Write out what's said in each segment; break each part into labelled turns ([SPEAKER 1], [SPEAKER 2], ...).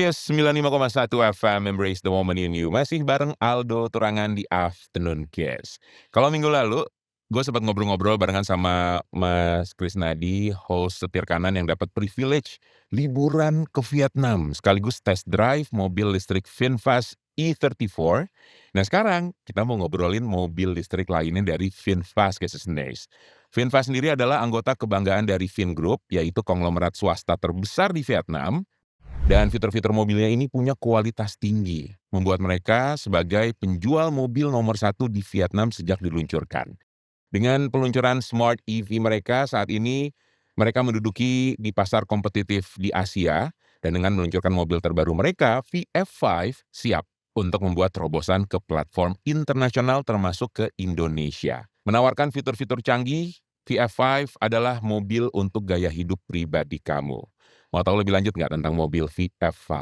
[SPEAKER 1] Kiss 95,1 FM, Embrace the Moment in You. Masih bareng Aldo Turangan di Afternoon Kiss. Kalau minggu lalu, gue sempat ngobrol-ngobrol barengan sama Mas Krisnadi, host setir kanan yang dapat privilege liburan ke Vietnam, sekaligus test drive mobil listrik VinFast E34. Nah sekarang kita mau ngobrolin mobil listrik lainnya dari VinFast Business. VinFast sendiri adalah anggota kebanggaan dari Vingroup, yaitu konglomerat swasta terbesar di Vietnam. Dan fitur-fitur mobilnya ini punya kualitas tinggi, membuat mereka sebagai penjual mobil nomor 1 di Vietnam sejak diluncurkan. Dengan peluncuran Smart EV mereka saat ini, mereka menduduki di pasar kompetitif di Asia, dan dengan meluncurkan mobil terbaru mereka, VF5 siap untuk membuat terobosan ke platform internasional termasuk ke Indonesia. Menawarkan fitur-fitur canggih, VF5 adalah mobil untuk gaya hidup pribadi kamu. Mau tahu lebih lanjut nggak tentang mobil VF5?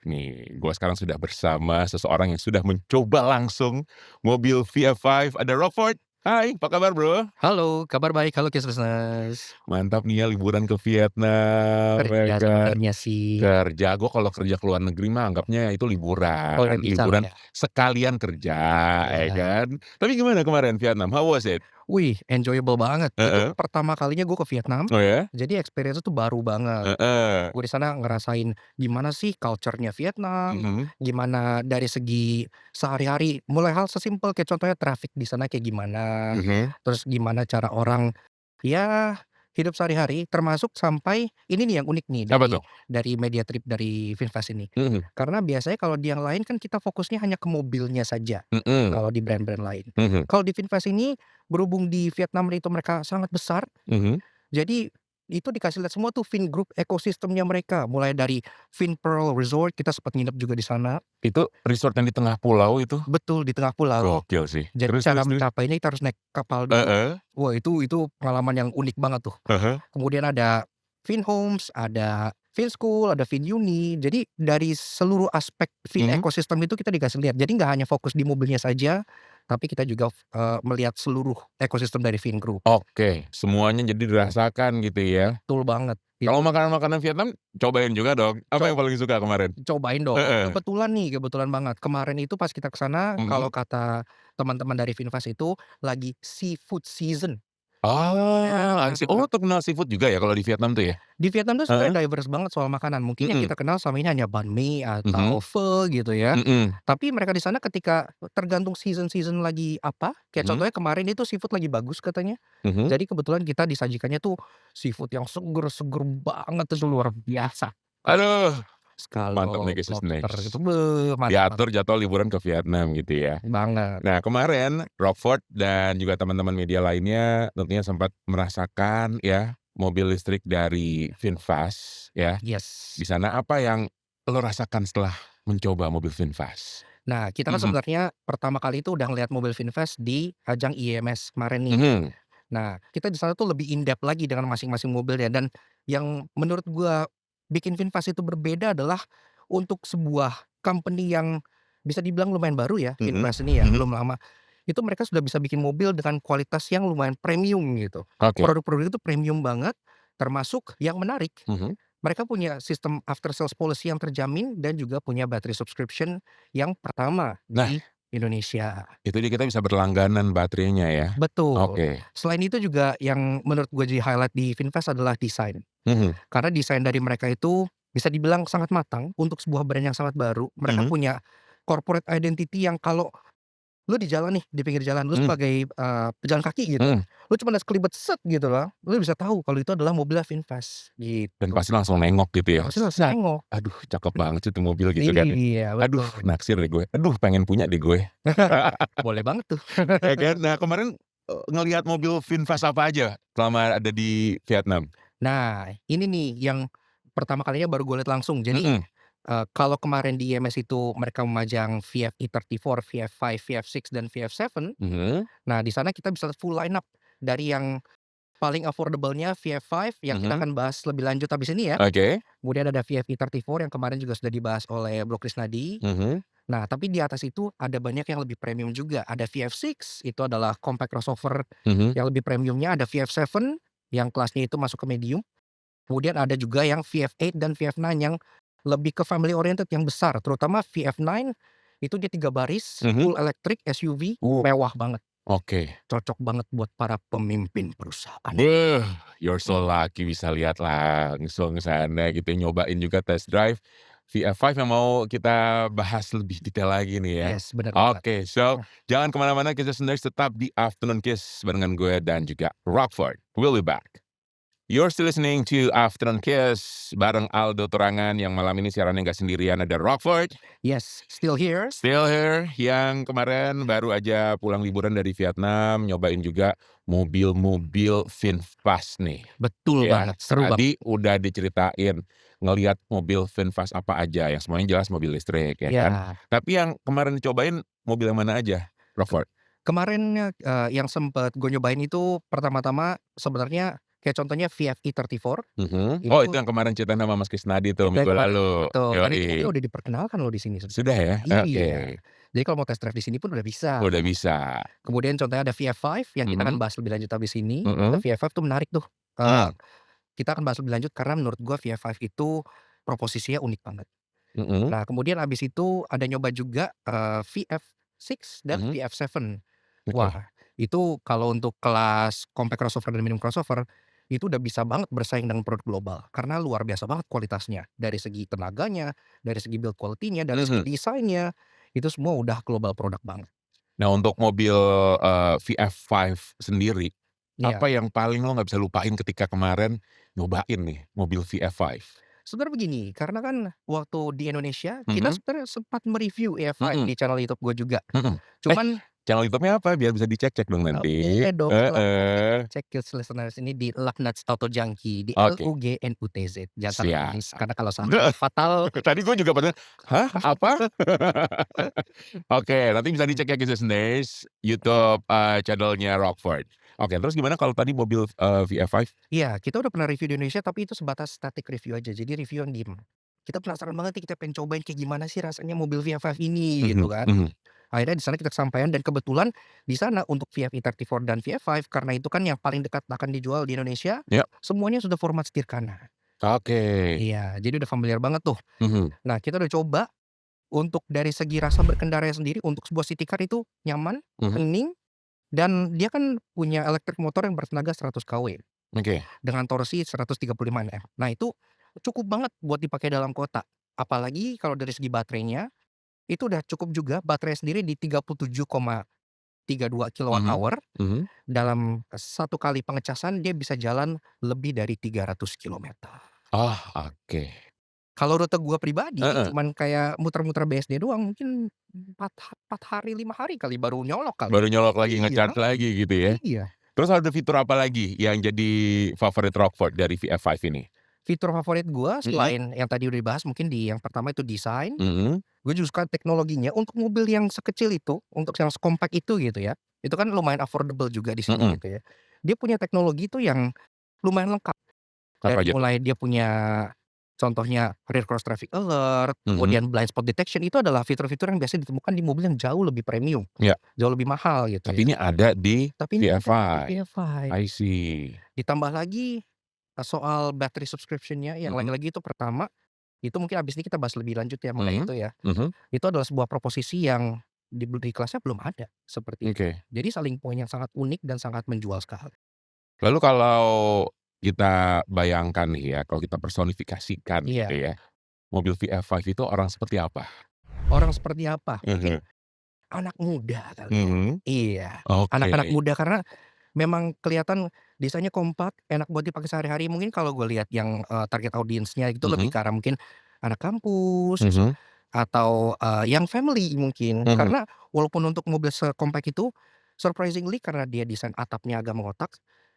[SPEAKER 1] Nih, gue sekarang sudah bersama seseorang yang sudah mencoba langsung mobil VF5. Ada Rockford. Hai, apa kabar bro?
[SPEAKER 2] Halo, kabar baik. Halo Kiss Business.
[SPEAKER 1] Mantap nih ya liburan ke Vietnam, ya
[SPEAKER 2] Kerja
[SPEAKER 1] kan?
[SPEAKER 2] sebenarnya sih.
[SPEAKER 1] Kerja, gue kalau kerja ke luar negeri mah anggapnya itu
[SPEAKER 2] Oh,
[SPEAKER 1] liburan.
[SPEAKER 2] nggak bisa lah
[SPEAKER 1] Liburan
[SPEAKER 2] ya?
[SPEAKER 1] sekalian kerja, ya
[SPEAKER 2] Iya.
[SPEAKER 1] kan? Tapi gimana kemarin Vietnam? How was it?
[SPEAKER 2] Wih, enjoyable banget. Itu
[SPEAKER 1] Heeh.
[SPEAKER 2] pertama kalinya gue ke Vietnam,
[SPEAKER 1] Oh ya?
[SPEAKER 2] jadi experience itu baru banget.
[SPEAKER 1] Heeh.
[SPEAKER 2] Gue di sana ngerasain gimana sih culture-nya Vietnam,
[SPEAKER 1] Mhm.
[SPEAKER 2] gimana dari segi sehari-hari, mulai hal sesimpel kayak contohnya traffic di sana kayak gimana,
[SPEAKER 1] Mhm.
[SPEAKER 2] terus gimana cara orang, ya hidup sehari-hari, termasuk sampai ini nih yang unik nih
[SPEAKER 1] Apa
[SPEAKER 2] dari
[SPEAKER 1] tuh?
[SPEAKER 2] media trip dari VinFast ini.
[SPEAKER 1] Mhm.
[SPEAKER 2] Karena biasanya kalau di yang lain kan kita fokusnya hanya ke mobilnya saja,
[SPEAKER 1] Mhm.
[SPEAKER 2] kalau di brand-brand lain.
[SPEAKER 1] Mhm.
[SPEAKER 2] Kalau di VinFast ini, berhubung di Vietnam itu mereka sangat besar,
[SPEAKER 1] Mhm.
[SPEAKER 2] jadi itu dikasih lihat semua tuh Vingroup ekosistemnya mereka, mulai dari Vinpearl Resort, kita sempat nginep juga di sana.
[SPEAKER 1] Itu resort yang di tengah pulau itu?
[SPEAKER 2] Betul, di tengah pulau.
[SPEAKER 1] Gokil sih.
[SPEAKER 2] Jadi
[SPEAKER 1] Terus
[SPEAKER 2] cara
[SPEAKER 1] terus terus?
[SPEAKER 2] mencapainya kita harus naik kapal dulu.
[SPEAKER 1] Heeh.
[SPEAKER 2] Wah, itu pengalaman yang unik banget tuh.
[SPEAKER 1] Heeh.
[SPEAKER 2] Kemudian ada Vinhomes, ada Vinschool, ada Vinuni. Jadi dari seluruh aspek Vin
[SPEAKER 1] Mhm.
[SPEAKER 2] ekosistem itu kita dikasih lihat. Jadi nggak hanya fokus di mobilnya saja, tapi kita juga melihat seluruh ekosistem dari Vingroup.
[SPEAKER 1] Oke, semuanya jadi dirasakan gitu ya.
[SPEAKER 2] Betul banget.
[SPEAKER 1] Kalau
[SPEAKER 2] Itu
[SPEAKER 1] makanan-makanan Vietnam cobain juga dong? Apa yang
[SPEAKER 2] co
[SPEAKER 1] paling suka kemarin?
[SPEAKER 2] cobain dong.
[SPEAKER 1] Heeh.
[SPEAKER 2] Kebetulan banget, kemarin itu pas kita ke sana,
[SPEAKER 1] Mhm.
[SPEAKER 2] kalau kata teman-teman dari VinFast itu, lagi seafood season.
[SPEAKER 1] Oh terkenal seafood juga ya kalau di Vietnam tuh ya?
[SPEAKER 2] Di Vietnam tuh
[SPEAKER 1] Heeh.
[SPEAKER 2] sebenarnya diverse banget soal makanan. Mungkin yang
[SPEAKER 1] Mhm.
[SPEAKER 2] kita kenal selama ini hanya banh mi
[SPEAKER 1] Mhm.
[SPEAKER 2] atau pho gitu ya.
[SPEAKER 1] Mhm.
[SPEAKER 2] Tapi mereka di sana ketika tergantung season-season lagi apa, kayak
[SPEAKER 1] Mhm.
[SPEAKER 2] contohnya kemarin itu seafood lagi bagus katanya.
[SPEAKER 1] Mhm.
[SPEAKER 2] Jadi kebetulan kita disajikannya tuh seafood yang seger-seger banget, itu luar biasa.
[SPEAKER 1] Aduh, mantap nih
[SPEAKER 2] Kalau
[SPEAKER 1] kisah
[SPEAKER 2] lobster
[SPEAKER 1] snacks.
[SPEAKER 2] itu mantap banget
[SPEAKER 1] Diatur jadwal liburan ke Vietnam gitu ya.
[SPEAKER 2] banget.
[SPEAKER 1] Nah kemarin Rockford dan juga teman-teman media lainnya tentunya sempat merasakan ya mobil listrik dari VinFast ya. Di
[SPEAKER 2] Yes.
[SPEAKER 1] sana apa yang lo rasakan setelah mencoba mobil VinFast?
[SPEAKER 2] Nah, kita kan
[SPEAKER 1] Mhm.
[SPEAKER 2] sebenarnya pertama kali itu udah ngelihat mobil VinFast di ajang IMS kemarin nih.
[SPEAKER 1] Mhm.
[SPEAKER 2] Nah, kita di sana tuh lebih in depth lagi dengan masing-masing mobilnya, dan yang menurut gua bikin VinFast itu berbeda adalah untuk sebuah company yang bisa dibilang lumayan baru ya,
[SPEAKER 1] Mhm.
[SPEAKER 2] VinFast ini ya,
[SPEAKER 1] Mhm.
[SPEAKER 2] belum lama. Itu mereka sudah bisa bikin mobil dengan kualitas yang lumayan premium gitu.
[SPEAKER 1] Oke.
[SPEAKER 2] Produk-produk itu premium banget, termasuk yang menarik,
[SPEAKER 1] Mhm.
[SPEAKER 2] mereka punya sistem after sales policy yang terjamin dan juga punya battery subscription yang pertama
[SPEAKER 1] Nah,
[SPEAKER 2] di Indonesia.
[SPEAKER 1] itu dia kita bisa berlangganan baterainya ya?
[SPEAKER 2] Betul.
[SPEAKER 1] Oke.
[SPEAKER 2] Selain itu juga yang menurut gue jadi highlight di VinFast adalah desain.
[SPEAKER 1] Mhm.
[SPEAKER 2] Karena desain dari mereka itu bisa dibilang sangat matang untuk sebuah brand yang sangat baru. Mereka
[SPEAKER 1] Mhm.
[SPEAKER 2] punya corporate identity yang kalau lu di jalan nih, di pinggir jalan, lu
[SPEAKER 1] Mhm.
[SPEAKER 2] sebagai, pejalan kaki gitu,
[SPEAKER 1] Mhm.
[SPEAKER 2] lu cuma lihat sekelibet set gitu loh, lu bisa tahu kalau itu adalah mobilnya VinFast,
[SPEAKER 1] Dan
[SPEAKER 2] gitu.
[SPEAKER 1] pasti langsung nengok gitu ya?
[SPEAKER 2] Pasti langsung
[SPEAKER 1] Sat,
[SPEAKER 2] nengok.
[SPEAKER 1] aduh cakep banget sih itu mobil gitu kan ya.
[SPEAKER 2] Iya,
[SPEAKER 1] Aduh
[SPEAKER 2] betul.
[SPEAKER 1] naksir deh gue, aduh pengen punya deh gue.
[SPEAKER 2] Boleh banget tuh.
[SPEAKER 1] Ya kan? Nah kemarin, ngelihat mobil VinFast apa aja selama ada di Vietnam?
[SPEAKER 2] Nah, ini nih yang pertama kalinya baru gue lihat langsung. Jadi,
[SPEAKER 1] Mhm.
[SPEAKER 2] kalau kemarin di IMS itu mereka memajang VF E34, VF5, VF6, dan VF7.
[SPEAKER 1] Mhm.
[SPEAKER 2] Nah, di sana kita bisa lihat full line up dari yang paling affordable-nya VF5 yang kita
[SPEAKER 1] Mhm.
[SPEAKER 2] akan bahas lebih lanjut habis ini ya.
[SPEAKER 1] Oke.
[SPEAKER 2] Kemudian ada VF E34 yang kemarin juga sudah dibahas oleh Bro Krisnadi.
[SPEAKER 1] Mhm.
[SPEAKER 2] Nah, tapi di atas itu ada banyak yang lebih premium juga. Ada VF6, itu adalah compact crossover
[SPEAKER 1] Mhm.
[SPEAKER 2] yang lebih premiumnya. Ada VF7 yang kelasnya itu masuk ke medium. Kemudian ada juga yang VF8 dan VF9 yang lebih ke family oriented yang besar, terutama VF9 itu dia 3 baris,
[SPEAKER 1] Mhm.
[SPEAKER 2] full electric SUV,
[SPEAKER 1] Oh,
[SPEAKER 2] mewah banget.
[SPEAKER 1] oke.
[SPEAKER 2] Cocok banget buat para pemimpin perusahaan.
[SPEAKER 1] Beuh, you're so lucky bisa lihat langsung sana gitu, nyobain juga test drive VF5 yang mau kita bahas lebih detail lagi nih ya.
[SPEAKER 2] Yes, bener banget.
[SPEAKER 1] Oke, so jangan kemana-mana, kita sendiri tetap di Afternoon Kiss barengan gue dan juga Rockford. We'll be back. You're still listening to Afternoon Kiss bareng Aldo Turangan yang malam ini siarannya nggak sendirian, ada Rockford.
[SPEAKER 2] Yes, still here.
[SPEAKER 1] Still here, yang kemarin baru aja pulang liburan dari Vietnam, nyobain juga mobil-mobil VinFast nih.
[SPEAKER 2] Betul
[SPEAKER 1] Ya,
[SPEAKER 2] banget, seru banget.
[SPEAKER 1] tadi udah diceritain ngelihat mobil VinFast apa aja, yang semuanya jelas mobil listrik ya kan.
[SPEAKER 2] Ya,
[SPEAKER 1] Tapi yang kemarin dicobain mobil yang mana aja, Rockford?
[SPEAKER 2] kemarin yang sempet gue nyobain itu pertama-tama sebenarnya kayak contohnya VF e34
[SPEAKER 1] Oh,
[SPEAKER 2] itu
[SPEAKER 1] itu yang kemarin ceritain sama Mas Krisnadi tuh
[SPEAKER 2] itu yang
[SPEAKER 1] minggu
[SPEAKER 2] kemarin
[SPEAKER 1] lalu.
[SPEAKER 2] betul, dan itu mobil
[SPEAKER 1] Yoi.
[SPEAKER 2] udah diperkenalkan loh di sini
[SPEAKER 1] Sudah ya?
[SPEAKER 2] iya.
[SPEAKER 1] Oke.
[SPEAKER 2] Jadi kalau mau test drive di sini pun udah bisa.
[SPEAKER 1] Udah bisa.
[SPEAKER 2] Kemudian contohnya ada VF5 yang kita akan
[SPEAKER 1] Mhm,
[SPEAKER 2] bahas lebih lanjut habis ini. Nah,
[SPEAKER 1] mhm,
[SPEAKER 2] VF5 tuh menarik tuh, eee,
[SPEAKER 1] mmm,
[SPEAKER 2] kita akan bahas lebih lanjut karena menurut gua VF5 itu proposisinya unik banget.
[SPEAKER 1] mhm,
[SPEAKER 2] Nah, kemudian abis itu ada nyoba juga, VF6 dan
[SPEAKER 1] mhm,
[SPEAKER 2] VF7.
[SPEAKER 1] oke.
[SPEAKER 2] Wah, itu kalau untuk kelas compact crossover dan medium crossover, itu udah bisa banget bersaing dengan produk global. Karena luar biasa banget kualitasnya. Dari segi tenaganya, dari segi build quality-nya, dari segi
[SPEAKER 1] Mhm.
[SPEAKER 2] desainnya, itu semua udah global produk banget.
[SPEAKER 1] Nah, untuk mobil, VF5 sendiri,
[SPEAKER 2] Iya.
[SPEAKER 1] apa yang paling lo nggak bisa lupain ketika kemarin nyobain nih mobil VF5?
[SPEAKER 2] Sebenarnya begini, karena kan waktu di Indonesia, kita
[SPEAKER 1] Mhm,
[SPEAKER 2] sebenarnya sempat mereview EF5
[SPEAKER 1] mhm,
[SPEAKER 2] di channel YouTube gue juga.
[SPEAKER 1] mhm. Eh,
[SPEAKER 2] Cuman
[SPEAKER 1] channel YouTube-nya apa? Biar bisa dicek-cek dong nanti.
[SPEAKER 2] boleh dong silahkan
[SPEAKER 1] Heeh,
[SPEAKER 2] cek listeners ini di Lugnutz Auto Junkie, di
[SPEAKER 1] oke,
[SPEAKER 2] LUGNUTZ. Jangan salah
[SPEAKER 1] siap.
[SPEAKER 2] tulis, karena kalau salah tulis fatal.
[SPEAKER 1] Tadi gue juga pada, "Hah, apa?" Oke, nanti bisa dicek ya listeners, YouTube, channel-nya Rockford. Oke, terus gimana kalau tadi mobil, VF5?
[SPEAKER 2] Iya, kita udah pernah review di Indonesia, tapi itu sebatas static review aja, jadi review yang diem. Kita penasaran banget nih, kita pengen cobain kayak gimana sih rasanya mobil VF5 ini, gitu
[SPEAKER 1] Mhm,
[SPEAKER 2] kan.
[SPEAKER 1] mhm.
[SPEAKER 2] Akhirnya di sana kita kesampaian dan kebetulan di sana untuk VF e34 dan VF5 karena itu kan yang paling dekat akan dijual di Indonesia,
[SPEAKER 1] Ya,
[SPEAKER 2] semuanya sudah format setir kanan.
[SPEAKER 1] oke.
[SPEAKER 2] Iya, jadi udah familiar banget tuh.
[SPEAKER 1] Mhm,
[SPEAKER 2] Nah, kita udah coba untuk dari segi rasa berkendaranya sendiri untuk sebuah city car itu nyaman,
[SPEAKER 1] mhm,
[SPEAKER 2] hening, dan dia kan punya electric motor yang bertenaga 100 kW
[SPEAKER 1] oke.
[SPEAKER 2] dengan torsi 135 Nm. Nah, itu cukup banget buat dipakai dalam kota. Apalagi kalau dari segi baterainya, itu udah cukup juga baterai sendiri di 37,32
[SPEAKER 1] Mhm,
[SPEAKER 2] kWh.
[SPEAKER 1] mhm.
[SPEAKER 2] Dalam satu kali pengecasan dia bisa jalan lebih dari 300 kilometer.
[SPEAKER 1] Oh, oke.
[SPEAKER 2] Kalau rute gua pribadi
[SPEAKER 1] Heeh,
[SPEAKER 2] cuman kayak muter-muter BSD doang mungkin 4 hari, 5 hari kali baru nyolok kali.
[SPEAKER 1] baru nyolok lagi,
[SPEAKER 2] Iya,
[SPEAKER 1] nge-charge lagi gitu ya.
[SPEAKER 2] iya.
[SPEAKER 1] Terus ada fitur apa lagi yang jadi favorit Rockford dari VF5 ini?
[SPEAKER 2] Fitur favorit gua
[SPEAKER 1] Mhm,
[SPEAKER 2] selain yang tadi udah dibahas mungkin di yang pertama itu desain,
[SPEAKER 1] mhm,
[SPEAKER 2] gue juga suka teknologinya untuk mobil yang sekecil itu, untuk yang sekompak itu gitu ya, itu kan lumayan affordable juga di sini
[SPEAKER 1] mhm.
[SPEAKER 2] gitu ya. Dia punya teknologi itu yang lumayan lengkap.
[SPEAKER 1] Apa
[SPEAKER 2] Dari
[SPEAKER 1] aja tuh?
[SPEAKER 2] mulai dia punya contohnya rear cross traffic alert,
[SPEAKER 1] Mhm,
[SPEAKER 2] kemudian blind spot detection, itu adalah fitur-fitur yang biasanya ditemukan di mobil yang jauh lebih premium,
[SPEAKER 1] iya.
[SPEAKER 2] jauh lebih mahal gitu
[SPEAKER 1] Tapi
[SPEAKER 2] ya.
[SPEAKER 1] ini ada di
[SPEAKER 2] Tapi ini ada di
[SPEAKER 1] VF5.
[SPEAKER 2] VF5.
[SPEAKER 1] I see.
[SPEAKER 2] Ditambah lagi, soal battery subscription-nya yang
[SPEAKER 1] Mhm,
[SPEAKER 2] lagi-lagi itu pertama, itu mungkin abis ini kita bahas lebih lanjut ya mengenai
[SPEAKER 1] mhm,
[SPEAKER 2] itu ya.
[SPEAKER 1] mhm,
[SPEAKER 2] Itu adalah sebuah proposisi yang di kelasnya belum ada, seperti itu.
[SPEAKER 1] oke.
[SPEAKER 2] Jadi selling point yang sangat unik dan sangat menjual sekali.
[SPEAKER 1] Lalu kalau kita bayangkan nih ya, kalau kita personifikasikan gitu
[SPEAKER 2] Iya,
[SPEAKER 1] ya, mobil VF5 itu orang seperti apa?
[SPEAKER 2] orang seperti apa? Mungkin
[SPEAKER 1] Mhm,
[SPEAKER 2] anak muda kali ya.
[SPEAKER 1] mhm,
[SPEAKER 2] Iya,
[SPEAKER 1] oke.
[SPEAKER 2] anak-anak muda karena memang kelihatan desainnya kompak, enak buat dipakai sehari-hari. Mungkin kalau gue lihat yang, target audiensnya itu lebih
[SPEAKER 1] Mhm,
[SPEAKER 2] ke arah mungkin anak kampus
[SPEAKER 1] mhm,
[SPEAKER 2] atau, yang family mungkin.
[SPEAKER 1] mhm,
[SPEAKER 2] Karena walaupun untuk mobil sekompak itu, surprisingly karena dia desain atapnya agak mengotak,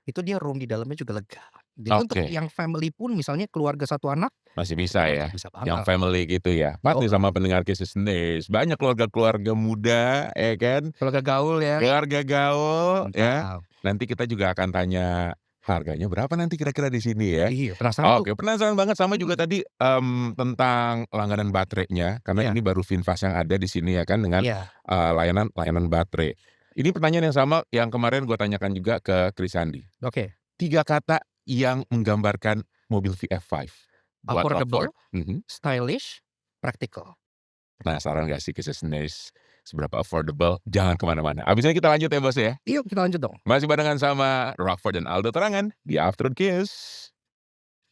[SPEAKER 2] itu dia room di dalamnya juga lega. Jadi untuk
[SPEAKER 1] oke.
[SPEAKER 2] yang family pun misalnya keluarga satu anak,
[SPEAKER 1] Masih
[SPEAKER 2] itu
[SPEAKER 1] bisa
[SPEAKER 2] masih
[SPEAKER 1] ya,
[SPEAKER 2] bisa
[SPEAKER 1] yang
[SPEAKER 2] banget.
[SPEAKER 1] family gitu ya. Pas nih
[SPEAKER 2] Betul,
[SPEAKER 1] sama pendengar Kisses Days, banyak keluarga-keluarga muda ya kan,
[SPEAKER 2] keluarga gaul ya,
[SPEAKER 1] keluarga gaul ya.
[SPEAKER 2] mantap.
[SPEAKER 1] Nanti kita juga akan tanya harganya berapa nanti kira-kira di sini ya.
[SPEAKER 2] Iya, penasaran tuh.
[SPEAKER 1] Oke, penasaran banget sama juga
[SPEAKER 2] Mhm,
[SPEAKER 1] tadi, tentang langganan baterainya, karena
[SPEAKER 2] iya,
[SPEAKER 1] ini baru VinFast yang ada di sini ya kan dengan,
[SPEAKER 2] iya,
[SPEAKER 1] layanan layanan baterai. Ini pertanyaan yang sama yang kemarin gue tanyakan juga ke Krisandi.
[SPEAKER 2] oke.
[SPEAKER 1] 3 kata yang menggambarkan mobil VF5. buat
[SPEAKER 2] affordable,
[SPEAKER 1] Rockford. Mhm.
[SPEAKER 2] stylish, practical.
[SPEAKER 1] Penasaran gak sih kisah Sneis seberapa affordable? Jangan kemana-mana. Abis ini kita lanjut ya, Bos, ya.
[SPEAKER 2] Yuk kita lanjut dong.
[SPEAKER 1] Masih barengan sama Rockford dan Aldo Turangan di Afternoon Kiss.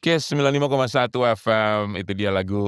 [SPEAKER 1] Kiss 95,1 FM, itu dia lagu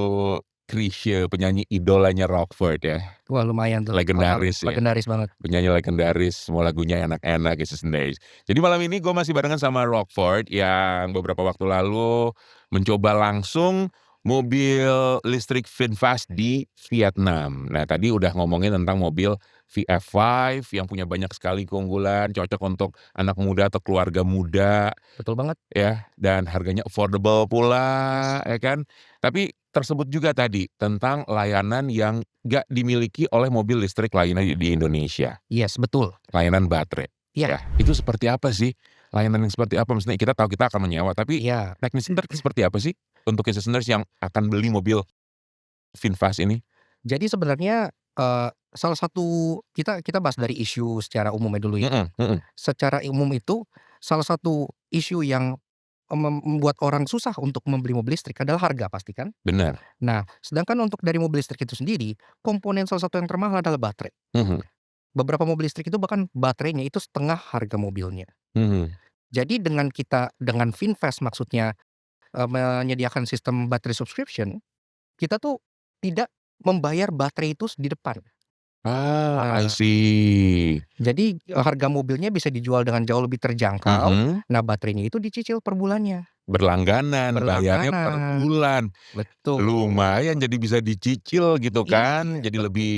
[SPEAKER 1] Chrisye, penyanyi idolanya Rockford ya.
[SPEAKER 2] Wah lumayan tuh.
[SPEAKER 1] Legendaris ya.
[SPEAKER 2] Legendaris banget.
[SPEAKER 1] Penyanyi legendaris, semua lagunya enak-enak, Kisses and Days. Jadi malam ini gue masih barengan sama Rockford yang beberapa waktu lalu mencoba langsung mobil listrik VinFast di Vietnam. Nah tadi udah ngomongin tentang mobil VF5 yang punya banyak sekali keunggulan, cocok untuk anak muda atau keluarga muda.
[SPEAKER 2] Betul banget.
[SPEAKER 1] Ya, dan harganya affordable pula, ya kan. Tapi tersebut juga tadi tentang layanan yang gak dimiliki oleh mobil listrik lainnya di Indonesia.
[SPEAKER 2] Yes, betul.
[SPEAKER 1] Layanan baterai.
[SPEAKER 2] Iya.
[SPEAKER 1] Ya, itu seperti apa sih? Layanan yang seperti apa? Maksudnya kita tahu kita akan menyewa, tapi
[SPEAKER 2] Iya.
[SPEAKER 1] teknisnya seperti apa sih untuk listeners yang akan beli mobil VinFast ini?
[SPEAKER 2] Jadi sebenarnya salah satu kita bahas dari isu secara umumnya dulu ya. Secara umum itu salah satu isu yang membuat orang susah untuk membeli mobil listrik adalah harga pasti kan.
[SPEAKER 1] Benar.
[SPEAKER 2] Nah, sedangkan untuk dari mobil listrik itu sendiri, komponen salah satu yang termahal adalah baterai. Beberapa mobil listrik itu bahkan baterainya itu setengah harga mobilnya. Jadi dengan VinFast maksudnya menyediakan sistem baterai subscription, kita tuh tidak membayar baterai itu di depan.
[SPEAKER 1] I see.
[SPEAKER 2] Jadi harga mobilnya bisa dijual dengan jauh lebih terjangkau. Nah baterainya itu dicicil per bulannya.
[SPEAKER 1] Berlangganan, bayarnya per bulan.
[SPEAKER 2] Betul.
[SPEAKER 1] Lumayan jadi bisa dicicil gitu kan. Jadi lebih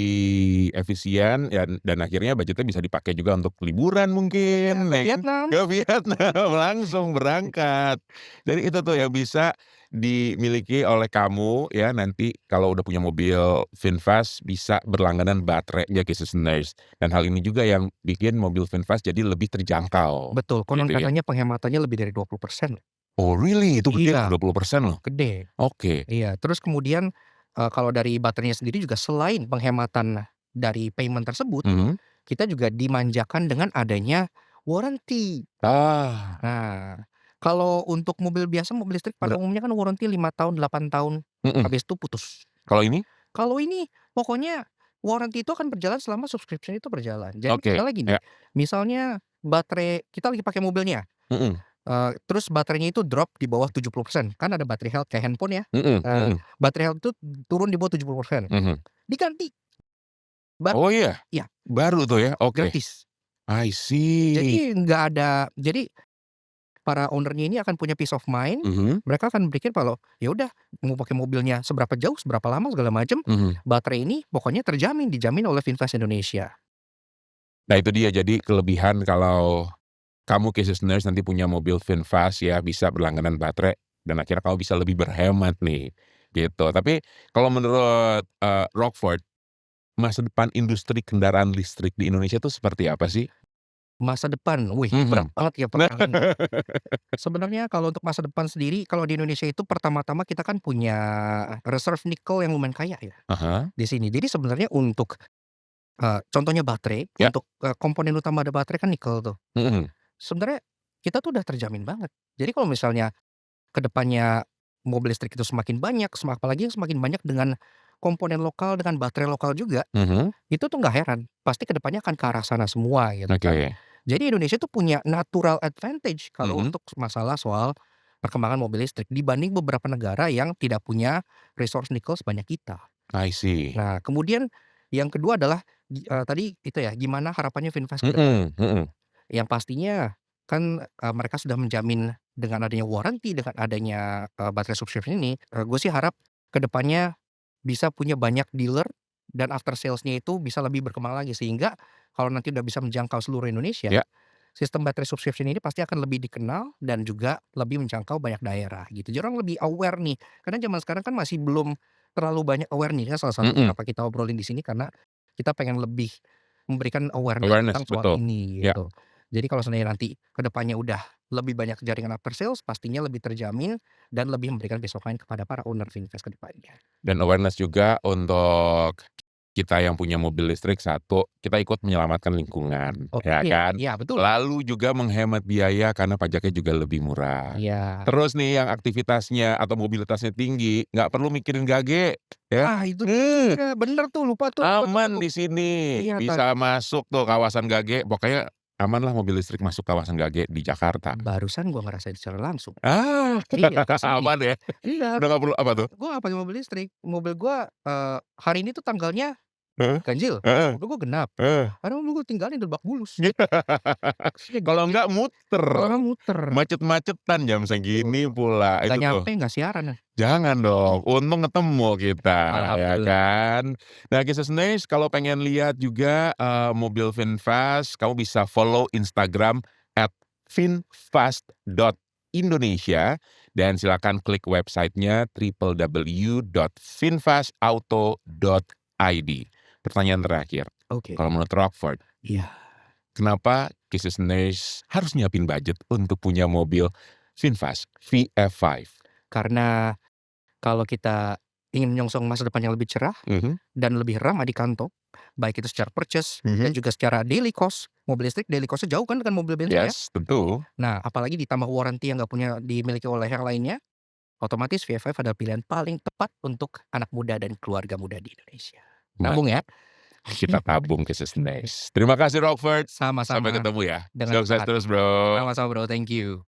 [SPEAKER 1] efisien ya, dan akhirnya budgetnya bisa dipakai juga untuk liburan mungkin.
[SPEAKER 2] Ke Vietnam.
[SPEAKER 1] Ke Vietnam langsung berangkat. Jadi itu tuh yang bisa dimiliki oleh kamu ya, nanti kalau udah punya mobil VinFast bisa berlangganan baterainya Kisses and Days. Dan hal ini juga yang bikin mobil VinFast jadi lebih terjangkau.
[SPEAKER 2] Betul, konon
[SPEAKER 1] gitu ya.
[SPEAKER 2] katanya penghematannya lebih dari 20%.
[SPEAKER 1] Oh really? Itu gede,
[SPEAKER 2] Iya.
[SPEAKER 1] 20% loh?
[SPEAKER 2] Gede.
[SPEAKER 1] Oke.
[SPEAKER 2] Iya, terus kemudian kalau dari baterainya sendiri juga selain penghematan dari payment tersebut, kita juga dimanjakan dengan adanya warranty. Nah, kalau untuk mobil biasa, mobil listrik pada umumnya kan warranty 5 tahun, 8 tahun, habis itu putus.
[SPEAKER 1] Kalau ini?
[SPEAKER 2] Kalau ini pokoknya warranty itu akan berjalan selama subscription itu berjalan. Jadi misalnya gini,
[SPEAKER 1] Ya.
[SPEAKER 2] misalnya baterai kita lagi pakai mobilnya, terus baterainya itu drop di bawah 70%, kan ada baterai health kayak handphone ya. Baterai health itu turun di bawah 70%. Diganti.
[SPEAKER 1] Oh iya?
[SPEAKER 2] Iya.
[SPEAKER 1] Baru tuh ya? Oke.
[SPEAKER 2] Gratis.
[SPEAKER 1] I see.
[SPEAKER 2] Jadi nggak ada, jadi para owner-nya ini akan punya peace of mind. Mereka akan berpikir kalau ya udah mau pakai mobilnya seberapa jauh, seberapa lama segala macam, baterai ini pokoknya dijamin oleh VinFast Indonesia.
[SPEAKER 1] Nah itu dia, jadi kelebihan kalau kamu Kisses and Days nanti punya mobil VinFast ya, bisa berlangganan baterai dan akhirnya kamu bisa lebih berhemat nih, gitu. Tapi kalau menurut Rockford, masa depan industri kendaraan listrik di Indonesia itu seperti apa sih?
[SPEAKER 2] Masa depan, wih berat banget ya pertanyaannya. Sebenarnya kalau untuk masa depan sendiri, kalau di Indonesia itu pertama-tama kita kan punya reserve nikel yang lumayan kaya ya di sini. Jadi sebenarnya untuk contohnya baterai, untuk komponen utama ada baterai kan nikel tuh. Sebenarnya kita tuh udah terjamin banget. Jadi kalau misalnya ke depannya mobil listrik itu semakin banyak, apalagi yang semakin banyak dengan komponen lokal, dengan baterai lokal juga, itu tuh nggak heran, pasti ke depannya akan ke arah sana semua gitu kan. Jadi Indonesia tuh punya natural advantage kalau untuk masalah soal perkembangan mobil listrik dibanding beberapa negara yang tidak punya resource nikel sebanyak kita.
[SPEAKER 1] I see.
[SPEAKER 2] Nah kemudian yang kedua adalah tadi itu ya, gimana harapannya VinFast ke depan. Yang pastinya kan mereka sudah menjamin dengan adanya warranty, dengan adanya baterai subscription ini, gue sih harap ke depannya bisa punya banyak dealer dan after sales-nya itu bisa lebih berkembang lagi, sehingga kalau nanti udah bisa menjangkau seluruh Indonesia, sistem baterai subscription ini pasti akan lebih dikenal dan juga lebih menjangkau banyak daerah gitu. Jadi orang lebih aware nih, karena zaman sekarang kan masih belum terlalu banyak aware nih, kan salah satu kenapa kita obrolin di sini karena kita pengen lebih memberikan awareness tentang soal ini gitu. Jadi kalau seandainya nanti ke depannya udah lebih banyak jaringan after sales, pastinya lebih terjamin dan lebih memberikan peace of mind kepada para owner VinFast ke depannya.
[SPEAKER 1] Dan awareness juga untuk kita yang punya mobil listrik, satu, kita ikut menyelamatkan lingkungan, ya
[SPEAKER 2] Iya
[SPEAKER 1] kan.
[SPEAKER 2] iya betul.
[SPEAKER 1] Lalu juga menghemat biaya karena pajaknya juga lebih murah.
[SPEAKER 2] Iya.
[SPEAKER 1] Terus nih yang aktivitasnya atau mobilitasnya tinggi, nggak perlu mikirin gage, ya.
[SPEAKER 2] Ah, itu dia, bener tuh, lupa tuh
[SPEAKER 1] Aman
[SPEAKER 2] tuh.
[SPEAKER 1] di sini,
[SPEAKER 2] Iya
[SPEAKER 1] bisa masuk tuh kawasan gage, pokoknya aman lah mobil listrik masuk kawasan gage di Jakarta.
[SPEAKER 2] Barusan gua ngerasain secara langsung.
[SPEAKER 1] Ah,
[SPEAKER 2] Iya, asli.
[SPEAKER 1] aman ya?
[SPEAKER 2] Iya,
[SPEAKER 1] Udah nggak perlu apa tuh?
[SPEAKER 2] gua nggak pakai mobil listrik. Mobil gua, hari ini tuh tanggalnya
[SPEAKER 1] Heeh,
[SPEAKER 2] ganjil,
[SPEAKER 1] heeh,
[SPEAKER 2] mobil gua genap.
[SPEAKER 1] heeh.
[SPEAKER 2] Karena mobil gua tinggalin di Lebak Bulus. Iya
[SPEAKER 1] Kalau
[SPEAKER 2] gitu,
[SPEAKER 1] nggak muter,
[SPEAKER 2] kalau muter.
[SPEAKER 1] macet-macetan jam segini
[SPEAKER 2] Betul.
[SPEAKER 1] pula,
[SPEAKER 2] Nggak
[SPEAKER 1] itu tuh.
[SPEAKER 2] nyampe, nggak siaran.
[SPEAKER 1] Jangan dong, untung ketemu kita, ya
[SPEAKER 2] Alhamdulillah.
[SPEAKER 1] kan. Nah, Kisahsnails kalau pengen lihat juga, mobil VinFast, kamu bisa follow Instagram @finfast.indonesia dan silakan klik websitenya www.finfastauto.id. Pertanyaan terakhir,
[SPEAKER 2] Oke.
[SPEAKER 1] kalau menurut Rockford,
[SPEAKER 2] Iya.
[SPEAKER 1] kenapa Kisahsnails harus nyiapin budget untuk punya mobil VinFast VF5?
[SPEAKER 2] Karena kalau kita ingin menyongsong masa depan yang lebih cerah dan lebih ramah di kantong, baik itu secara purchase dan juga secara daily cost, mobil listrik daily cost-nya jauh kan dengan mobil bensin ya.
[SPEAKER 1] Yes, tentu.
[SPEAKER 2] Nah, apalagi ditambah warranty yang nggak punya dimiliki oleh yang lainnya, otomatis VF5 adalah pilihan paling tepat untuk anak muda dan keluarga muda di Indonesia. Nabung ya.
[SPEAKER 1] Kita tabung Kisahsnails. Terima kasih Rockford, sampai
[SPEAKER 2] Sama-sama,
[SPEAKER 1] ketemu ya.
[SPEAKER 2] dengan
[SPEAKER 1] Sukses
[SPEAKER 2] semangat.
[SPEAKER 1] terus, Bro.
[SPEAKER 2] Sama-sama Bro, thank you.